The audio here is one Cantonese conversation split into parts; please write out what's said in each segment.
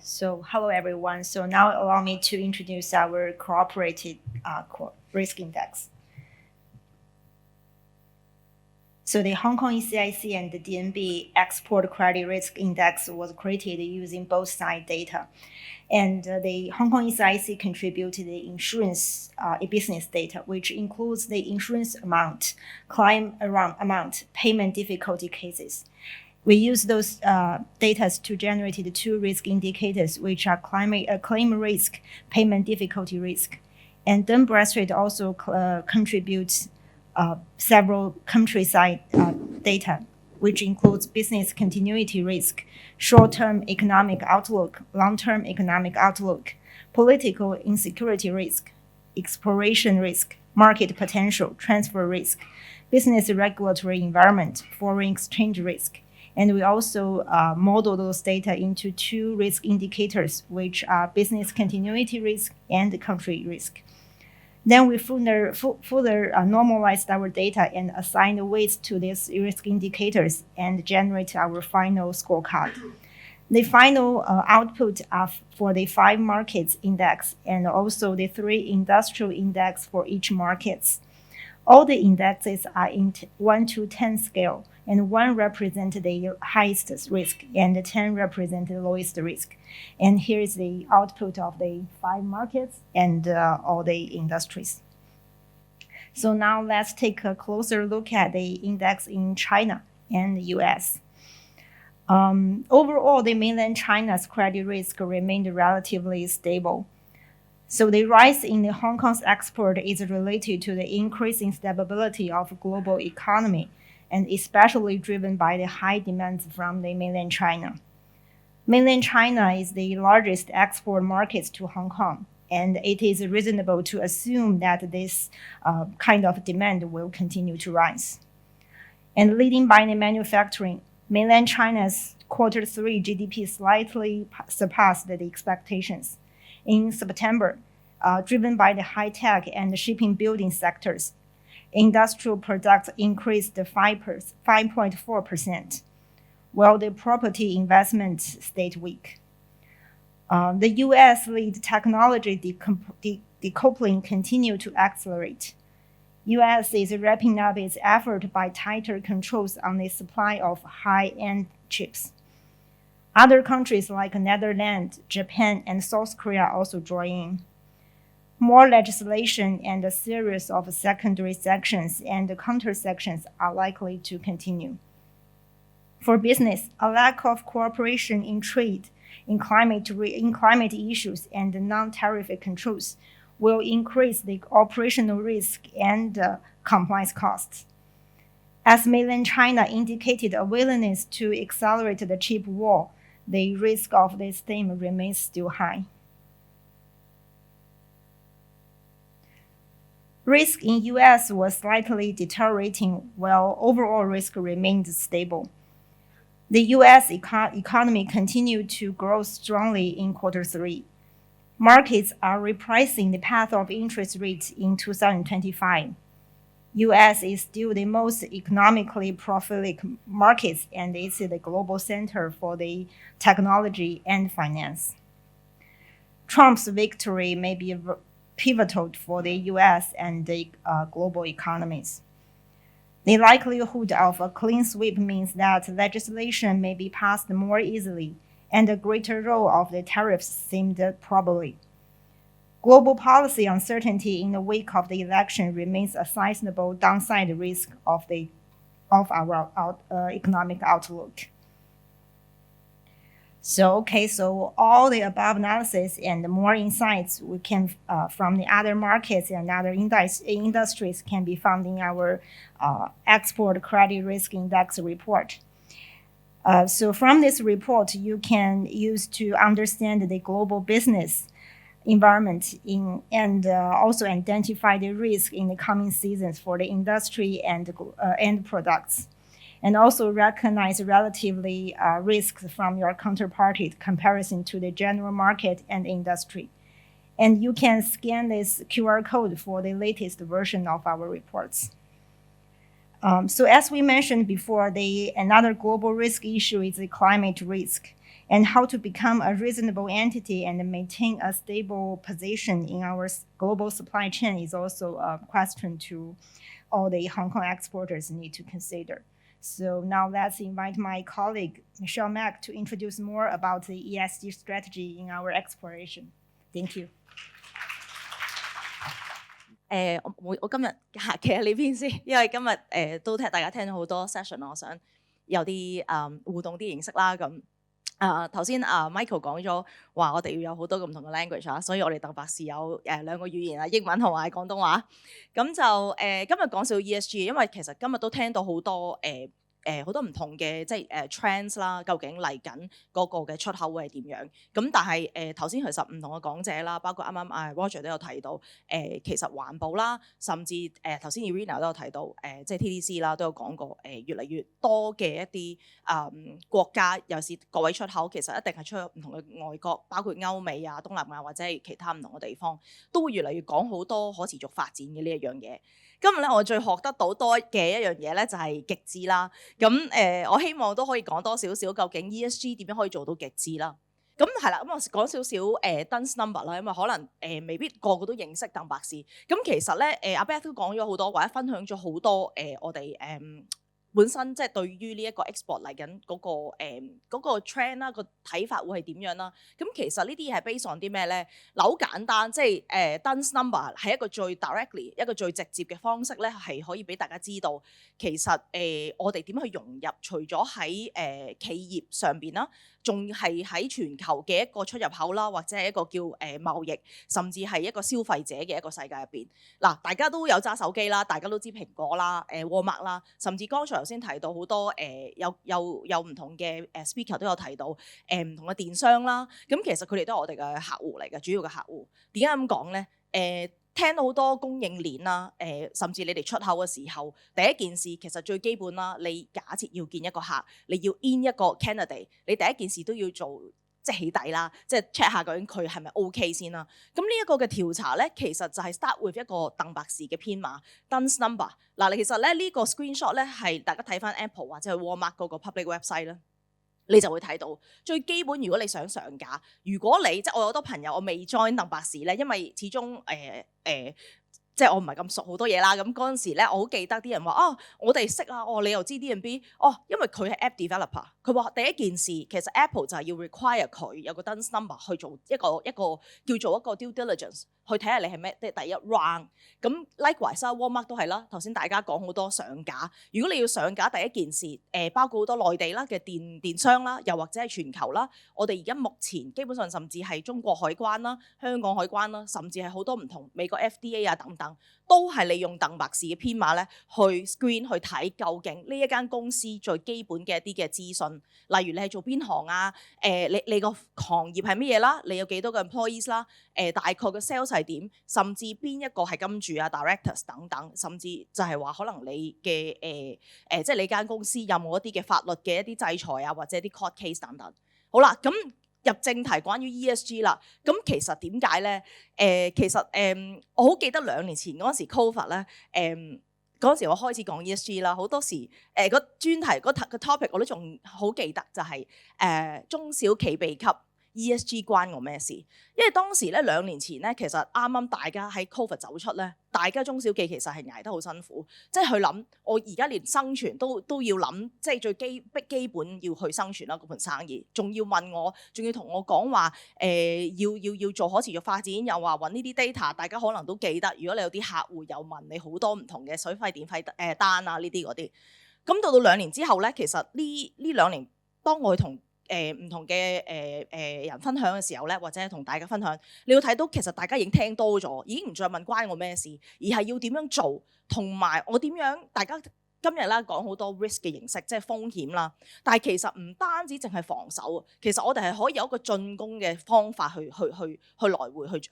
So hello everyone. So now allow me to introduce our cooperative risk index. So the Hong Kong ECIC and the DNB Export Credit Risk Index was created using both side data. And the Hong Kong ECIC contributed the insurance business data, which includes the insurance amount, claim amount, payment difficulty cases. We use those data to generate the two risk indicators, which are claim risk, payment difficulty risk. And Dun Bradstreet also contributes several countryside data, which includes business continuity risk, short-term economic outlook, long-term economic outlook, political insecurity risk, exploration risk, market potential, transfer risk, business regulatory environment, foreign exchange risk. And we also model those data into two risk indicators, which are business continuity risk and country risk. Then we further normalized our data and assigned weights to these risk indicators and generate our final scorecard. The final output for the 5 markets index and also the 3 industrial index for each markets. All the indexes are in 1 to 10 scale, and 1 represents the highest risk and 10 represent the lowest risk. And here is the output of the 5 markets and all the industries. So now let's take a closer look at the index in China and the US. Overall, the mainland China's credit risk remained relatively stable. So the rise in the Hong Kong's export is related to the increasing stability of global economy, and especially driven by the high demands from the mainland China. Mainland China is the largest export market to Hong Kong, and it is reasonable to assume that this kind of demand will continue to rise. And leading by the manufacturing, mainland China's Q3 GDP slightly surpassed the expectations. In September, driven by the high-tech and shipping building sectors, industrial products increased 5.4%, while the property investment stayed weak. The U.S. lead technology decoupling continued to accelerate. U.S. is wrapping up its effort by tighter controls on the supply of high-end chips. Other countries like Netherlands, Japan, and South Korea also join in. More legislation and a series of secondary sections and counter sections are likely to continue. For business, a lack of cooperation in trade, in climate issues, and non-tariff controls will increase the operational risk and compliance costs. As mainland China indicated a willingness to accelerate the chip war, the risk of this theme remains still high. Risk in U.S. was slightly deteriorating, while overall risk remained stable. The U.S. economy continued to grow strongly in Q3. Markets are repricing the path of interest rates in 2025. U.S. is still the most economically prolific market, and it's the global center for the technology and finance. Trump's victory may be pivotal for the U.S. and the global economies. The likelihood of a clean sweep means that legislation may be passed more easily, and a greater role of the tariffs seemed probable. Global policy uncertainty in the wake of the election remains a sizable downside risk of our economic outlook. So all the above analysis and more insights we can from the other markets and other industries can be found in our Export Credit Risk Index report. So from this report, you can use to understand the global business environment and also identify the risk in the coming seasons for the industry and products, and also recognize relatively risks from your counterparty comparison to the general market and industry. And you can scan this QR code for the latest version of our reports. So as we mentioned before, another global risk issue is the climate risk. And how to become a reasonable entity and maintain a stable position in our global supply chain is also a question to all the Hong Kong exporters need to consider. So now let's invite my colleague, Michelle Mack, to introduce more about the ESG strategy in our exploration. Thank you. 我今日企喺呢邊先，因為今日都大家聽咗好多 session， 我想有啲互動啲形式啦。咁頭先Michael 講咗話，我哋要有好多唔同嘅 language 啊，所以我哋鄧博士有2個語言啊，英文同埋廣東話。咁就今日講少 ESG， 因為其實今日都聽到好多好多唔同嘅即係trends 啦，究竟嚟緊嗰個嘅出口會係點樣？咁但係頭先其實唔同嘅講者啦，包括啱啱Roger 都有提到其實環保啦，甚至頭先 Irina 都有提到即係 TDC 啦，都有講過越嚟越多嘅一啲國家，尤其是各位出口，其實一定係出去唔同嘅外國，包括歐美啊、東南亞或者係其他唔同嘅地方，都會越嚟越講好多可持續發展嘅呢一樣嘢。今日咧，我最學得到多嘅一樣嘢咧，就係極致啦。咁我希望都可以講多少少，究竟 ESG 點樣可以做到極致啦？咁係啦，咁我講少少Duns number 啦，因為可能未必個個都認識鄧博士。咁其實咧阿 Beth 都講咗好多，或者分享咗好多我哋本身即係對於呢一個 export 嚟緊嗰個 trend 啦，個睇法會係點樣啦？咁其實呢啲嘢係 based on啲咩咧？嗱，好簡單，即係Duns number 係一個最 directly 一個最直接嘅方式咧，係可以俾大家知道其實我哋點去融入，除咗喺企業上邊啦，仲係喺全球嘅一個出入口啦，或者係一個叫貿易，甚至係一個消費者嘅一個世界入邊。嗱，大家都有揸手機啦，大家都知蘋果啦、Walmart 啦，甚至剛才頭先提到好多有唔同嘅speaker 都有提到唔同嘅電商啦。咁其實佢哋都係我哋嘅客戶嚟嘅，主要嘅客戶。點解咁講咧？聽到好多供應鏈啦，甚至你哋出口嘅時候，第一件事其實最基本啦。你假設要見一個客，你要 in 一個 candidate， 你第一件事都要做即係起底啦，即係 check 下究竟佢係咪 OK 先啦。咁呢一個嘅調查咧，其實就係 start with 一個鄧博士嘅編碼 Duns number。嗱，其實咧呢個 screenshot 咧係大家睇翻 Apple 或者係 Walmart 嗰個 public website 啦。你就會睇到最基本，如果你想上架，如果你即係我有好多朋友我未 join 鄧博士咧，因為始終即係我唔係咁熟好多嘢啦。咁嗰陣時咧，我好記得啲人話我哋識啊，你又知 D&B 因為佢係 app developer。佢話第一件事其實 Apple 就係要 require 佢有個 Duns number 去做一個叫做一個 due diligence， 去睇下你係咩，即係第一 round。咁 likewise Walmart 都係啦。頭先大家講好多上架，如果你要上架第一件事包括好多內地啦嘅電商啦，又或者係全球啦，我哋而家目前基本上甚至係中國海關啦、香港海關啦，甚至係好多唔同美國 FDA 啊等等，都係利用鄧博士嘅編碼咧去 screen 去睇究竟呢一間公司最基本嘅一啲嘅資訊，例如你係做邊行啊？你個行業係乜嘢啦？你有幾多個 employees 啦？大概嘅 sales 係點？甚至邊一個係金主啊、directors 等等，甚至就係話可能你嘅即係你間公司有冇一啲嘅法律嘅一啲制裁啊，或者啲 court case 等等。好啦，咁入正題，關於 ESG 啦。咁其實點解咧？其實我好記得2年前嗰陣時 COVID 咧，嗰陣時我開始講 ESG 啦，好多時個專題個 topic 我都仲好記得，就係中小企秘笈。ESG 關我咩事？因為當時咧2年前咧，其實啱啱大家喺 COVID 走出咧，大家中小企其實係捱得好辛苦，即係去諗我而家連生存都要諗，即係最基本要去生存啦嗰盤生意，仲要問我，仲要同我講話要做可持續發展，又話揾呢啲 data， 大家可能都記得。如果你有啲客戶有問你好多唔同嘅水費電費單啊呢啲嗰啲，咁到2年之後咧，其實呢2年當我去同唔同嘅人分享嘅時候咧，或者同大家分享，你要睇到其實大家已經聽多咗，已經唔再問關我咩事，而係要點樣做，同埋我點樣。大家今日啦講好多 risk 嘅形式，即係風險啦。但係其實唔單止淨係防守，其實我哋係可以有一個進攻嘅方法去來回去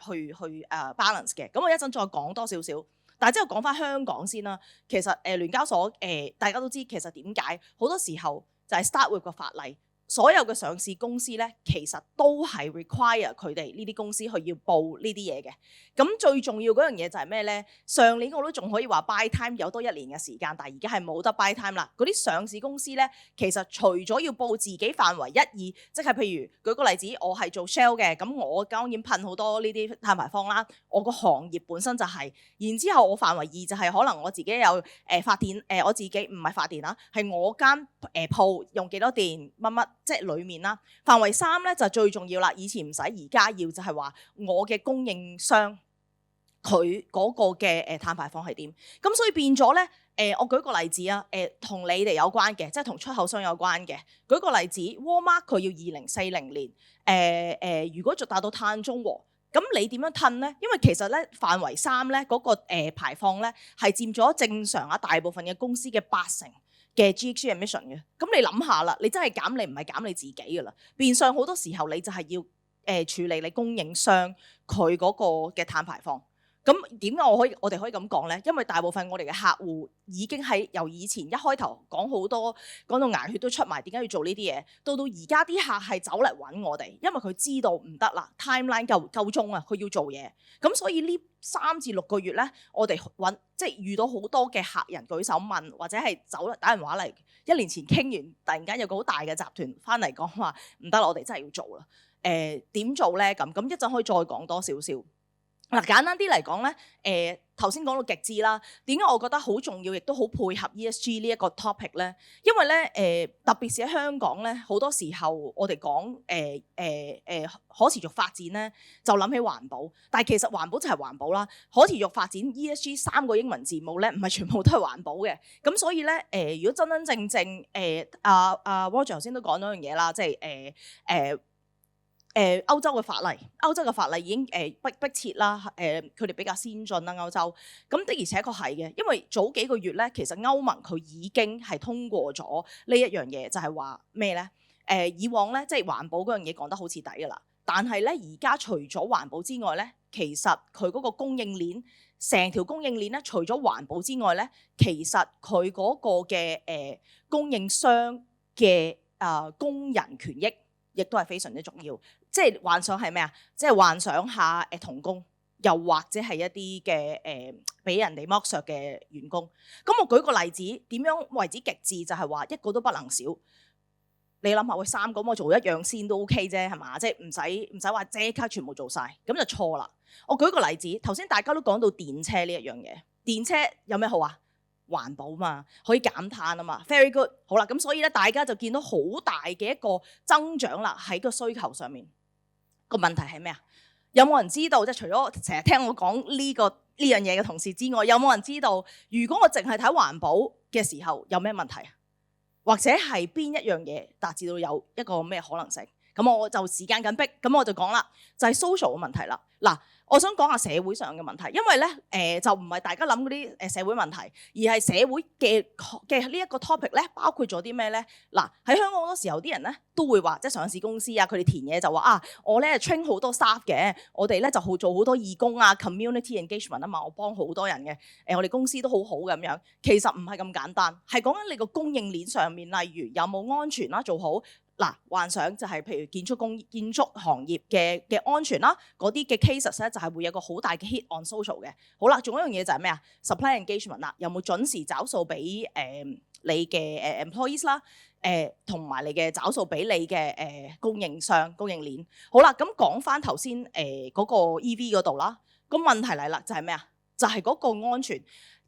balance 嘅。咁我一陣再講多少少，但係之後講翻香港先啦。其實聯交所大家都知其實點解好多時候就係 start with 個法例。所有嘅上市公司咧，其實都係 require 佢哋呢啲公司去要報呢啲嘢嘅。咁最重要嗰樣嘢就係咩咧？上年我都仲可以話 buy time 有多1年嘅時間，但係而家係冇得 buy time 啦。嗰啲上市公司咧，其實除咗要報自己範圍1、2，即係譬如舉個例子，我係做 Shell 嘅，咁我當然噴好多呢啲碳排放啦。我個行業本身就係，然之後我範圍2就係可能我自己有發電，我自己唔係發電啦，係我間鋪用幾多電乜乜。即係裡面啦，範圍3咧就最重要啦。以前唔使，而家要就係話我嘅供應商佢嗰個嘅碳排放係點。咁所以變咗咧，我舉個例子啊，同你哋有關嘅，即係同出口商有關嘅。舉個例子，Walmart 佢要2040年，如果就達到碳中和，咁你點樣褪咧？因為其實咧範圍3咧嗰個排放咧係佔咗正常大部分嘅公司嘅80%。嘅 GHG emission 嘅，咁你諗下啦，你真係減你唔係減你自己噶啦，變相好多時候你就係要處理你供應商佢嗰個嘅碳排放。咁點解我哋可以咁講咧？因為大部分我哋嘅客戶已經係由以前一開頭講好多，講到牙血都出埋，點解要做呢啲嘢？到而家啲客係走嚟揾我哋，因為佢知道唔得啦 ，timeline 夠鐘啊，佢要做嘢。咁所以呢3至6個月咧，我哋即係遇到好多嘅客人舉手問，或者係打電話嚟。1年前傾完，突然間有個好大嘅集團翻嚟講話唔得啦，我哋真係要做啦。點做咧？咁一陣可以再講多少少。嗱，簡單啲嚟講咧，頭先講到極致啦，點解我覺得好重要，亦都好配合 ESG 呢一個 topic 咧？因為咧，特別是喺香港咧，好多時候我哋講可持續發展咧，就諗起環保，但係其實環保就係環保啦。可持續發展 ESG 3個英文字母咧，唔係全部都係環保嘅。咁所以咧，如果真正Roger 頭先都講咗樣嘢啦，即係歐洲嘅法例已經迫切啦，佢哋比較先進啦歐洲，咁的而且確係嘅，因為早幾個月咧，其實歐盟佢已經係通過咗呢一樣嘢，就係話咩咧？以往咧即係環保嗰樣嘢講得好徹底㗎啦，但係咧而家除咗環保之外咧，其實佢嗰個供應鏈，成條供應鏈咧，除咗環保之外咧，其實佢嗰個嘅供應商嘅工人權益，亦都係非常之重要。即係幻想係咩啊？即係幻想下童工，又或者係一啲嘅俾人哋剝削嘅員工。咁我舉個例子，點樣為之極致？就係話一個都不能少。你諗下，喂3個我做1樣先都 OK 啫，係嘛？即係唔使話即刻全部做晒，咁就錯啦。我舉個例子，頭先大家都講到電車呢一樣嘢，電車有咩好啊？環保嘛，可以減碳啊嘛 ，very good。好啦，咁所以咧，大家就見到好大嘅一個增長啦，喺個需求上面。個問題係咩啊？有冇人知道？即係除咗成日聽我講呢樣嘢嘅同事之外，有冇人知道？如果我淨係睇環保嘅時候，有咩問題？或者係邊一樣嘢達至到有一個咩可能性？咁我就時間緊迫，咁我就講啦，就係 social 嘅問題啦。嗱，我想講下社會上嘅問題，因為咧就唔係大家諗嗰啲社會問題，而係社會嘅呢一個 topic 咧，包括咗啲咩咧？嗱，喺香港好多時候啲人咧都會話，即係上市公司啊，佢哋填嘢就話啊，我咧 train 好多 staff 嘅，我哋咧就做好多義工啊 ，community engagement 啊嘛，我幫好多人嘅，我哋公司都好好咁樣。其實唔係咁簡單，係講緊你個供應鏈上面，例如有冇安全啦，做好。嗱，幻想就係譬如建築行業嘅安全啦，嗰啲嘅 cases 咧就係會有個好大嘅 hit on social 嘅。好啦，仲有一樣嘢就係咩啊 ？supply engagement 啦，有冇準時找數俾你嘅employees 啦？同埋你嘅找數俾你嘅供應商、供應鏈。好啦，咁講翻頭先嗰個 EV 嗰度啦，個問題嚟啦，就係咩啊？就係嗰個安全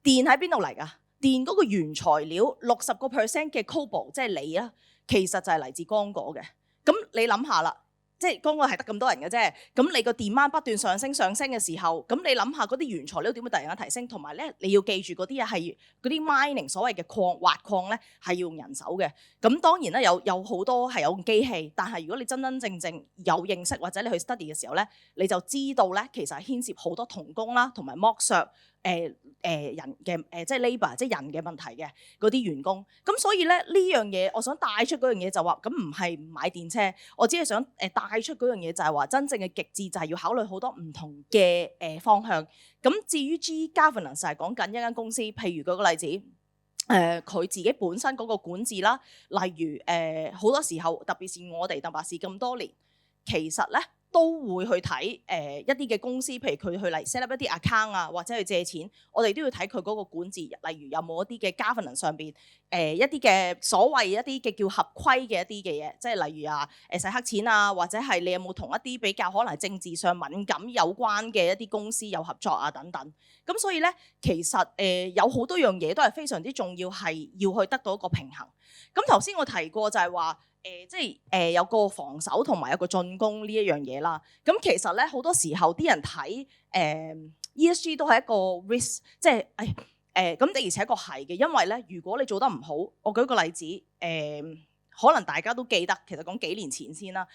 電喺邊度嚟㗎？電嗰個原材料60% 嘅 cobalt， 即係鋰啊。其實就係嚟自剛果嘅，咁你諗下啦，即係剛果係得咁多人嘅啫，咁你個 demand 不斷上升嘅時候，咁你諗下嗰啲原材料點會突然間提升，同埋咧你要記住嗰啲嘢係嗰啲 mining 所謂嘅挖礦咧係要用人手嘅，咁當然啦有好多係有用機器，但係如果你真正有認識或者你去 study 嘅時候咧，你就知道咧其實係牽涉好多童工啦，同埋剝削。人嘅即係 labour 即係人嘅問題嘅嗰啲員工，咁所以咧呢樣嘢，我想帶出嗰樣嘢就話，咁唔係唔買電車，我只係想帶出嗰樣嘢就係話，真正嘅極致就係要考慮好多唔同嘅方向。咁至於 G governance 係講緊一間公司，譬如舉個例子，佢自己本身嗰個管治啦，例如好多時候，特別是我哋鄧伯士咁多年，其實咧都會去睇一啲嘅公司，譬如佢去嚟 set up 一啲 account 啊，或者去借錢，我哋都要睇佢嗰個管治，例如有冇一啲嘅 governance 上邊一啲嘅所謂一啲嘅叫合規嘅一啲嘅嘢，即係例如洗黑錢啊，或者係你有冇同一啲比較可能政治上敏感有關嘅一啲公司有合作啊等等。咁所以咧，其實有好多樣嘢都係非常之重要，係要去得到一個平衡。咁頭先我提過就係話即係有個防守同埋有個進攻呢一樣嘢啦。咁其實咧好多時候啲人睇ESG 都係一個 risk， 即係咁的而且確係嘅，因為咧如果你做得唔好，我舉個例子可能大家都記得，其實講幾年前先啦，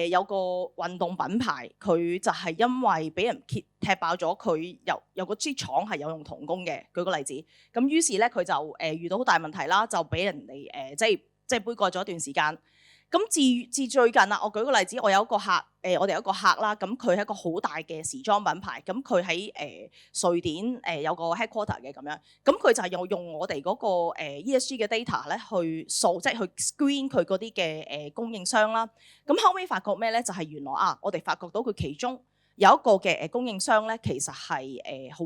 有個運動品牌，佢就係因為俾人踢爆咗，佢有個支廠係有用童工嘅，舉個例子，咁於是咧佢就遇到好大問題啦，就俾人哋即係杯葛咗一段時間。咁至最近啦，我舉個例子，我有一個客，我哋有一個客啦，咁佢係一個好大嘅時裝品牌，咁佢喺瑞典有個 headquarter 嘅咁樣，咁佢就係用我哋嗰個ESG 嘅 data 咧去掃，即係去 screen 佢嗰啲嘅供應商啦。咁後尾發覺咩咧？就係原來我哋發覺到佢其中有一個嘅供應商咧，其實係好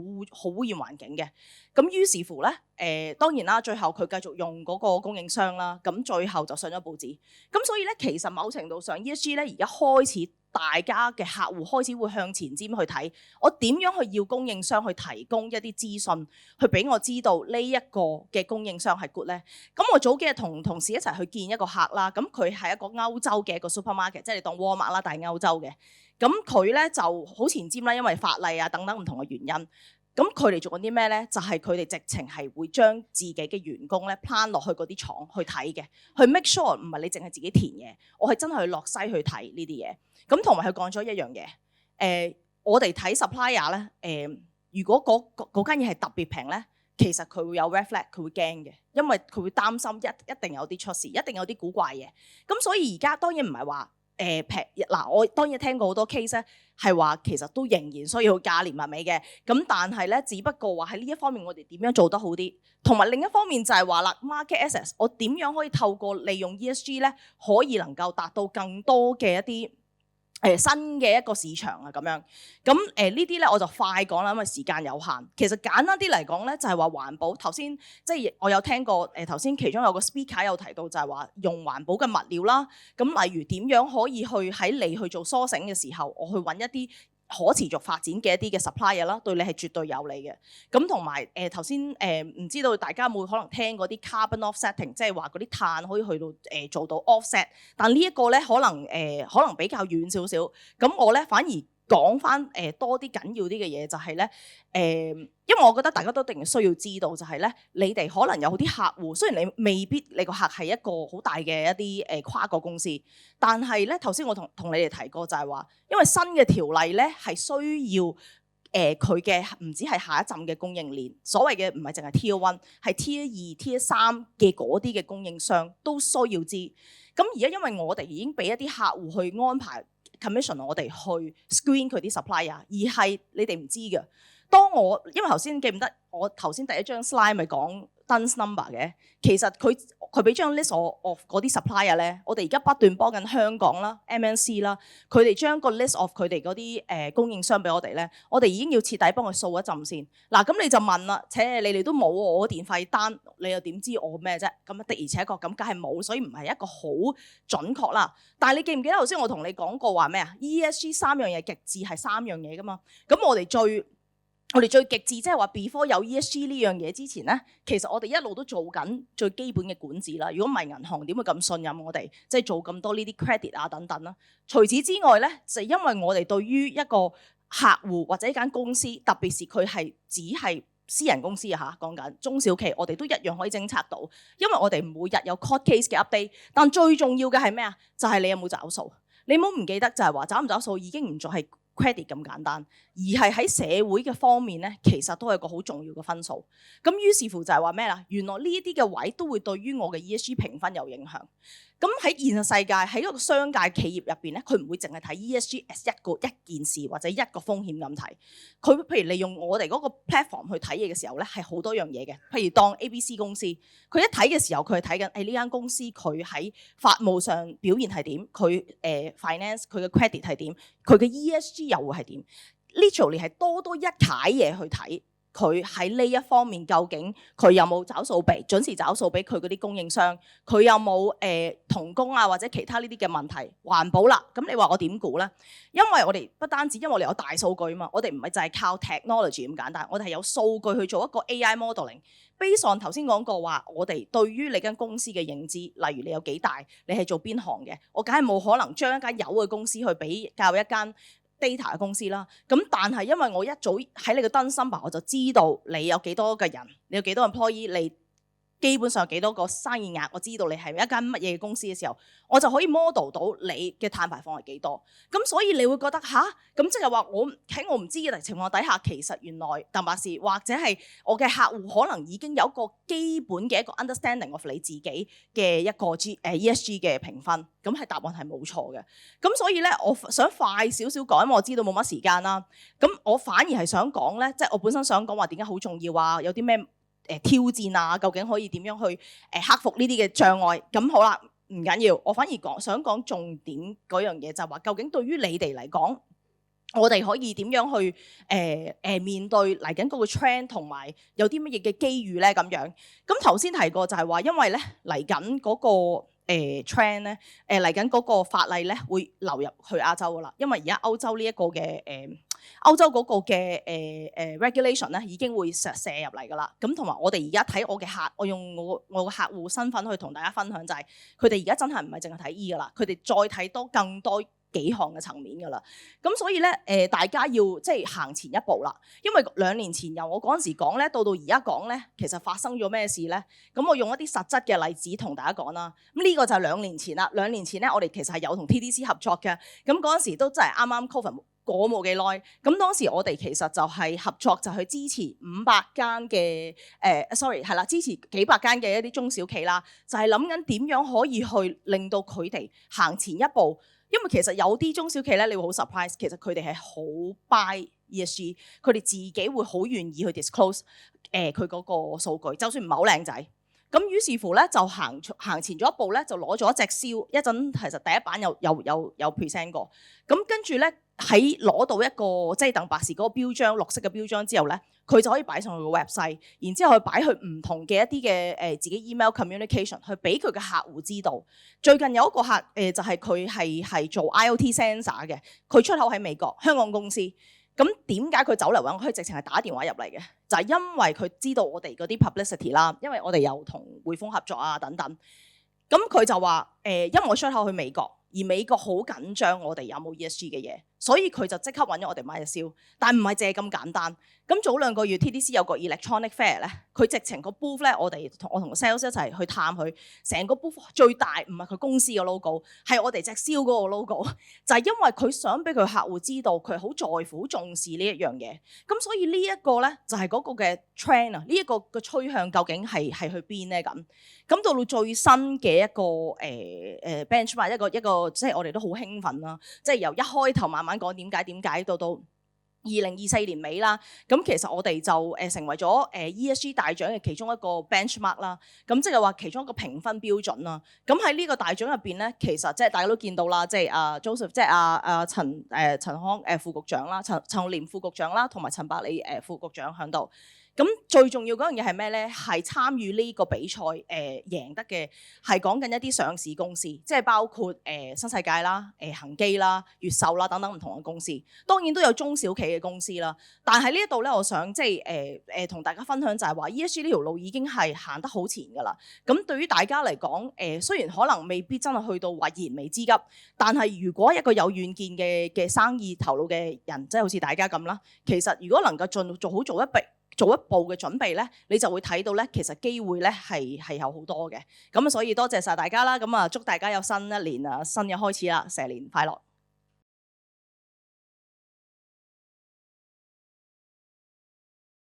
污染環境嘅。咁於是乎咧，當然啦，最後佢繼續用嗰個供應商啦。咁最後就上咗報紙。咁所以咧，其實某程度上 ESG 咧，而家開始大家嘅客戶開始會向前瞻去睇，我點樣去要供應商去提供一啲資訊，去俾我知道呢一個嘅供應商係 good 咧。咁我早幾日同同事一齊去見一個客啦。咁佢係一個歐洲嘅一個 supermarket，即係你當 Walmart 啦，但係歐洲嘅。咁佢咧就好前瞻啦，因為法例啊等等唔同嘅原因。咁佢哋做緊啲咩咧？就係佢哋直情係會將自己嘅員工咧 plan 落去嗰啲廠去睇嘅，去 make sure 唔係你淨係自己填嘢，我係真係去落西去睇呢啲嘢。咁同埋佢講咗一樣嘢，我哋睇 supplier 咧，如果嗰間嘢係特別平咧，其實佢會有 red flag，佢會驚嘅，因為佢會擔心一定有啲出事，一定有啲古怪嘢。咁所以而家當然唔係話平嗱，我當然聽過好多 case 咧，係話其實都仍然需要價廉物美嘅。咁但係咧，只不過話喺呢一方面，我哋點樣做得好啲，同埋另一方面就係話啦 ，market access， 我點樣可以透過利用 ESG 咧，可以能夠達到更多嘅一啲新嘅一個市場啊咁樣。咁呢啲咧我就快講啦，因為時間有限。其實簡單啲嚟講咧，就係話環保。頭先即係我有聽過頭先其中有個 speaker 有提到，就係話用環保嘅物料啦。咁例如點樣可以去喺你去做 sourcing 嘅時候，我去揾一啲可持續發展嘅一啲嘅 supplier 啦，對你係絕對有利嘅。咁同埋頭先唔知道大家有冇可能聽過啲 carbon offsetting， 即係話嗰啲碳可以去到做到 offset， 但呢一個咧可能比較遠少少。咁我咧反而講翻多啲緊要啲嘅嘢，就係咧因為我覺得大家都一定需要知道，就係咧你哋可能有啲客戶，雖然你未必你個客係一個好大嘅一啲跨國公司，但係咧頭先我同你哋提過就係話，因為新嘅條例咧係需要佢嘅唔止係下一陣嘅供應鏈，所謂嘅唔係淨係 Tier 1，係 Tier 2、Tier 3嘅嗰啲嘅供應商都需要知。咁而家因為我哋已經俾一啲客戶去安排 commission 我哋去 screen 佢啲 supplier， 而係你哋唔知嘅。因為頭先記唔得，我頭先第一張 slide 咪講 DUNS number 嘅，其實佢俾張 list of 嗰啲 supplier 咧，我哋而家不斷幫緊香港啦、MNC 啦，佢哋將個 list of 佢哋嗰啲供應商俾我哋咧，我哋已經要徹底幫佢掃一陣先。嗱，咁你就問啦，你哋都冇我電費單，你又點知我咩啫？咁的而且確咁，梗係冇，所以唔係一個好準確啦。但係你記唔記得頭先我同你講過話咩啊 ？ESG 3樣嘢極致係3樣嘢噶嘛？咁我哋最極致，即係話 before 有 ESG 呢樣嘢之前咧，其實我哋一路都做緊最基本嘅管治啦。如果唔係銀行點會咁信任我哋，即係做咁多呢啲 credit 啊等等啦。除此之外咧，就因為我哋對於一個客戶或者一間公司，特別是佢係只係私人公司啊嚇，講緊中小企，我哋都一樣可以偵測到，因為我哋每日有 court case 嘅 update。但最重要嘅係咩啊？就係你有冇找數。你唔好唔記得就係話找唔找數已經唔再係 credit 咁簡單，而係喺社會嘅方面咧，其實都係一個好重要嘅分數。咁於是乎就係話咩啦？原來呢一啲嘅位都會對於我嘅 ESG 評分有影響。咁喺現實世界，喺一個商界企業入邊咧，佢唔會淨係睇 ESG as 一件事或者一個風險咁睇。佢譬如利用我哋嗰個 platform 去睇嘢嘅時候咧，係好多樣嘢嘅。譬如當 ABC 公司，佢一睇嘅時候，佢係睇緊呢間公司佢喺法務上表現係點，佢finance 佢嘅 credit 係點，佢嘅 ESG 又會係點。Literally 係多一楷嘢去睇。佢喺呢一方面究竟佢有冇找數俾準時找數俾佢嗰啲供應商？佢有冇童工啊或者其他呢啲嘅問題？環保啦，咁你話我點估咧？因為我哋不單止因為我哋有大數據嘛，我哋唔係就係靠 technology 咁簡單，我哋係有數據去做一個 AI modeling。Based on 頭先講過話，我哋對於你間公司嘅認知，例如你有幾大，你係做邊行嘅，我梗係冇可能將一間有嘅公司去比較一間data 嘅公司啦，咁但係因為我一早喺你個登心吧，我就知道你有幾多個人，你有幾多 employee，你基本上有幾多個生意額，我知道你係一間乜嘢公司嘅時候，我就可以 model 到你嘅碳排放係幾多。咁所以你會覺得吓，咁即係話我喺我唔知嘅情況底下，其實原來鄧博士或者係我嘅客戶可能已經有一個基本嘅一個 understanding of 你自己嘅一個ESG 嘅評分，咁係答案係冇錯嘅。咁所以咧，我想快少少講，因為我知道冇乜時間啦。咁我反而係想講咧，即係我本身想講話點解好重要啊，有啲咩挑戰啊，究竟可以點樣去克服呢啲嘅障礙？咁好啦，唔緊要，我反而想講重點嗰樣嘢，就係話究竟對於你哋嚟講，我哋可以點樣去面對嚟緊嗰個 trend， 同埋有啲乜嘢嘅機遇咧？咁樣咁頭先提過就係話，因為咧嚟緊嗰個trend 咧，嚟緊嗰個法例咧會流入去亞洲噶啦，因為而家歐洲呢一個嘅歐洲嗰個嘅regulation 咧已經會射入嚟噶啦。咁同埋我哋而家睇我嘅客，我用我個客戶身份去同大家分享就係，佢哋而家真係唔係淨係睇 E 噶啦，佢哋再睇多更多幾項嘅層面㗎啦。咁所以咧大家要即係行前一步啦。因為2年前由我嗰陣時講咧，到而家講咧，其實發生咗咩事咧？咁我用一啲實質嘅例子同大家講啦。咁呢個就係2年前啦。2年前咧，我哋其實係有同 TDC 合作嘅。咁嗰陣時都真係啱啱 Covid 過冇幾耐。咁當時我哋其實就係合作，就去支持500間嘅支持幾百間嘅一啲中小企啦。就係諗緊點樣可以去令到佢哋行前一步。因為其實有啲中小企咧，你會好 surprise， 其實佢哋係好 buy ESG， 佢哋自己會好願意去 disclose 佢嗰個數據，就算唔係好靚仔。咁於是乎咧，就行前咗一步咧，就攞咗隻燒一陣，其實第一版有 present 過。咁跟住咧，喺攞到一個即係鄧博士嗰個標章，綠色嘅標章之後咧，佢就可以擺上去個 website， 然之後去擺去唔同嘅一啲嘅自己 email communication， 去俾佢嘅客戶知道。最近有一個客就係佢係做 IoT sensor 嘅，佢出口喺美國，香港公司。咁點解佢走嚟揾我？佢直情係打電話入嚟嘅，就係因為佢知道我哋嗰啲 publicity 啦，因為我哋有同匯豐合作啊等等。咁佢就話因為我出口去美國，而美國好緊張我哋有冇 ESG 嘅嘢，所以佢就即刻揾咗我哋買隻燒。但唔係淨係咁簡單。咁早2個月 TDC 有個 electronic fair 咧，佢直情個 booth 咧，我同 sales 一齊去探佢，成個 booth 最大唔係佢公司嘅 logo， 係我哋隻燒嗰個 logo， 就係因為佢想俾佢客戶知道佢好在乎重視呢一樣嘢。咁所以呢一個咧就係嗰個嘅 trend 啊，呢一個嘅趨向究竟係去邊咧咁？咁到最新嘅一個benchmark 一個即係我哋都好興奮啦，即係由一開頭慢慢講點解到2024年尾啦，咁其實我哋就成為咗ESG 大獎嘅其中一個 benchmark 啦，咁即係話其中一個評分標準啦。咁喺呢個大獎入邊咧，其實即係大家都見到啦，即係Joseph，即係陳康副局長啦，陳浩濂副局長啦，同埋陳百里副局長喺度。咁最重要嗰樣嘢係咩咧？係參與呢個比賽贏得嘅係講緊一啲上市公司，即係包括新世界啦、恒基啦、越秀啦等等唔同嘅公司。當然都有中小企嘅公司啦。但係呢一度咧，我想即係同大家分享就係話 ESG 呢條路已經係行得好前㗎啦。咁對於大家嚟講，雖然可能未必真係去到話燃眉之急，但係如果一個有遠見嘅生意頭腦嘅人，即係好似大家咁啦，其實如果能夠做好做一步嘅準備咧，你就會睇到咧，其實機會咧係有好多嘅。咁所以多謝晒大家啦。咁祝大家有新一年新嘅開始啦，蛇年快樂！